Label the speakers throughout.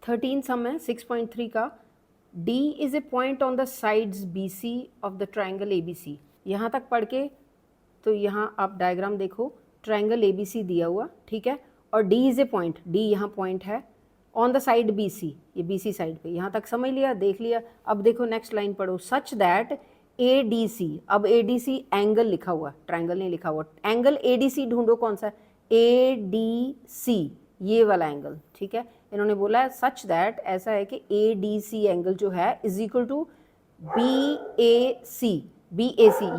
Speaker 1: 13 सम है 6.3 का। D is a point on the sides BC of the triangle ABC। यहाँ तक पढ़ के तो यहाँ आप डायग्राम देखो, ट्राइंगल ABC दिया हुआ, ठीक है, और D is a point, D यहाँ पॉइंट है ऑन द साइड BC, ये BC साइड पे। यहाँ तक समझ लिया, देख लिया। अब देखो नेक्स्ट लाइन पढ़ो, सच दैट ADC, अब ADC एंगल लिखा हुआ, ट्राइंगल नहीं लिखा हुआ, एंगल ADC ढूंढो कौन सा, ADC, ये वाला एंगल, ठीक है। इन्होंने बोला है सच दैट, ऐसा है कि ADC एंगल जो है इज इक्वल टू BAC,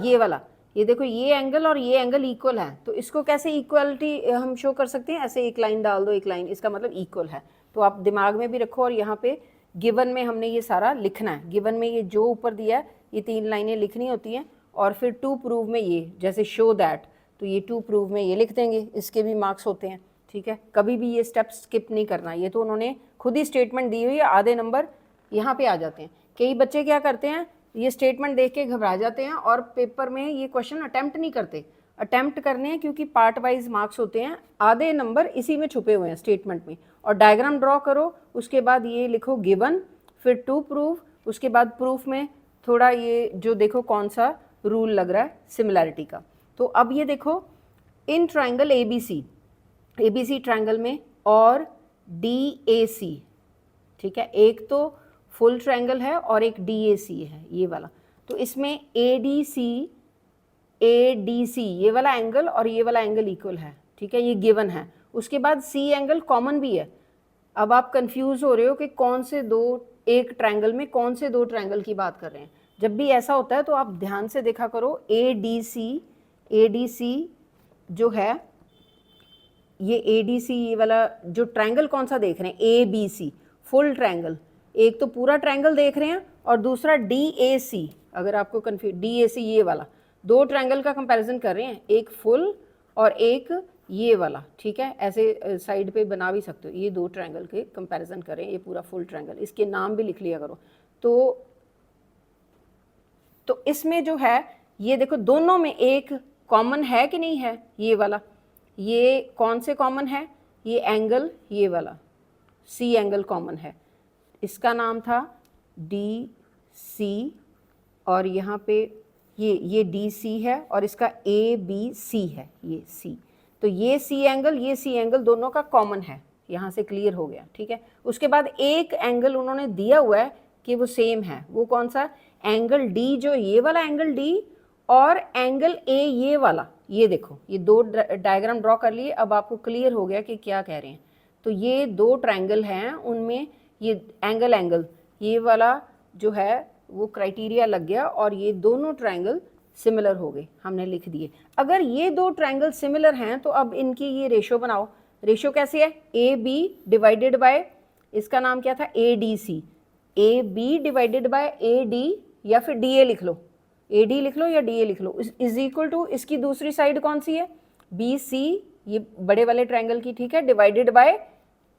Speaker 1: ये वाला, ये देखो ये एंगल और ये एंगल इक्वल है। तो इसको कैसे इक्वलिटी हम शो कर सकते हैं, ऐसे एक लाइन डाल दो, एक लाइन, इसका मतलब इक्वल है। तो आप दिमाग में भी रखो, और यहाँ पे गिवन में हमने ये सारा लिखना है। गिवन में ये जो ऊपर दिया है ये 3 लाइनें लिखनी होती हैं, और फिर टू प्रूव में ये, जैसे शो दैट, तो ये टू प्रूव में ये लिख देंगे, इसके भी मार्क्स होते हैं, ठीक है। कभी भी ये स्टेप स्किप नहीं करना, ये तो उन्होंने खुद ही स्टेटमेंट दी हुई है, आधे नंबर यहाँ पे आ जाते हैं। कई बच्चे क्या करते हैं, ये स्टेटमेंट देख के घबरा जाते हैं और पेपर में ये क्वेश्चन अटेम्प्ट नहीं करते। अटेम्प्ट करने हैं क्योंकि पार्ट वाइज मार्क्स होते हैं, आधे नंबर इसी में छुपे हुए हैं स्टेटमेंट में। और डायग्राम ड्रॉ करो, उसके बाद ये लिखो गिवन, फिर टू प्रूव, उसके बाद प्रूफ में थोड़ा ये जो देखो कौन सा रूल लग रहा है सिमिलैरिटी का। तो अब ये देखो इन ट्राइंगल ABC ट्राइंगल में और DAC, ठीक है, एक तो फुल ट्रायंगल है और एक DAC है, ये वाला। तो इसमें ADC ये वाला एंगल और ये वाला एंगल इक्वल है, ठीक है, ये गिवन है। उसके बाद C एंगल कॉमन भी है। अब आप कंफ्यूज हो रहे हो कि कौन से दो, एक ट्रायंगल में कौन से दो ट्रायंगल की बात कर रहे हैं। जब भी ऐसा होता है तो आप ध्यान से देखा करो, ADC जो है, ये ADC ये वाला जो ट्रायंगल कौन सा देख रहे हैं, ABC फुल ट्रायंगल, एक तो पूरा ट्रायंगल देख रहे हैं, और दूसरा DAC, अगर आपको कंफ्यूज, DAC ये वाला, दो ट्रायंगल का कंपैरिजन कर रहे हैं, एक फुल और एक ये वाला, ठीक है। ऐसे साइड पे बना भी सकते हो, ये दो ट्रायंगल के कंपैरिजन कर रहे हैं, ये पूरा फुल ट्रायंगल, इसके नाम भी लिख लिया करो। तो इसमें जो है ये देखो दोनों में एक कॉमन है कि नहीं है, ये वाला, ये कौन से कॉमन है, ये एंगल, ये वाला C एंगल कॉमन है, इसका नाम था DC, और यहाँ पे ये DC है और इसका ABC है, ये C। तो ये C एंगल दोनों का कॉमन है, यहाँ से क्लियर हो गया, ठीक है। उसके बाद एक एंगल उन्होंने दिया हुआ है कि वो सेम है, वो कौन सा, एंगल D, जो ये वाला एंगल D, और एंगल A ये वाला, ये देखो, ये दो डायग्राम ड्रॉ कर लिए। अब आपको क्लियर हो गया कि क्या कह रहे हैं। तो ये दो ट्रायंगल हैं, उनमें ये एंगल ये वाला जो है वो क्राइटेरिया लग गया, और ये दोनों ट्रायंगल सिमिलर हो गए, हमने लिख दिए। अगर ये दो ट्रायंगल सिमिलर हैं तो अब इनकी ये रेशो बनाओ। रेशो कैसे है, AB डिवाइडेड बाय, इसका नाम क्या था, ADC, AB divided by AD, या फिर DA लिख लो, AD लिख लो या DA लिख लो, इज इक्वल टू, इसकी दूसरी साइड कौन सी है, BC, ये बड़े वाले ट्रायंगल की, ठीक है, डिवाइडेड बाय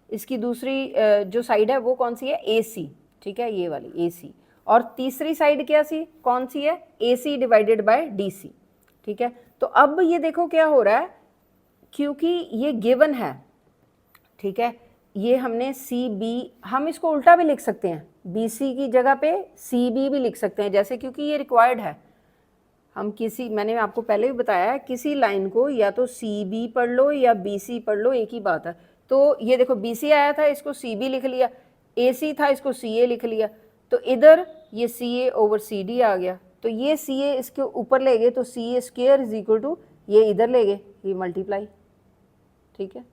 Speaker 1: इसकी दूसरी जो साइड है वो कौन सी है, AC, ठीक है, ये वाली AC, और तीसरी साइड क्या सी, कौन सी है, AC डिवाइडेड बाय DC, ठीक है। तो अब ये देखो क्या हो रहा है, क्योंकि ये गिवन है, ठीक है, ये हमने CB, हम इसको उल्टा भी लिख सकते हैं, BC की जगह पे CB भी लिख सकते हैं, जैसे, क्योंकि ये रिक्वायर्ड है। हम किसी, मैंने आपको पहले भी बताया है, किसी लाइन को या तो CB पढ़ लो या BC पढ़ लो, एक ही बात है। तो ये देखो BC आया था, इसको CB लिख लिया, AC था, इसको CA लिख लिया, तो इधर ये CA ओवर CD आ गया, तो ये CA इसके ऊपर ले गए, तो CA square is equal to, ये इधर ले गए, ये मल्टीप्लाई, ठीक है।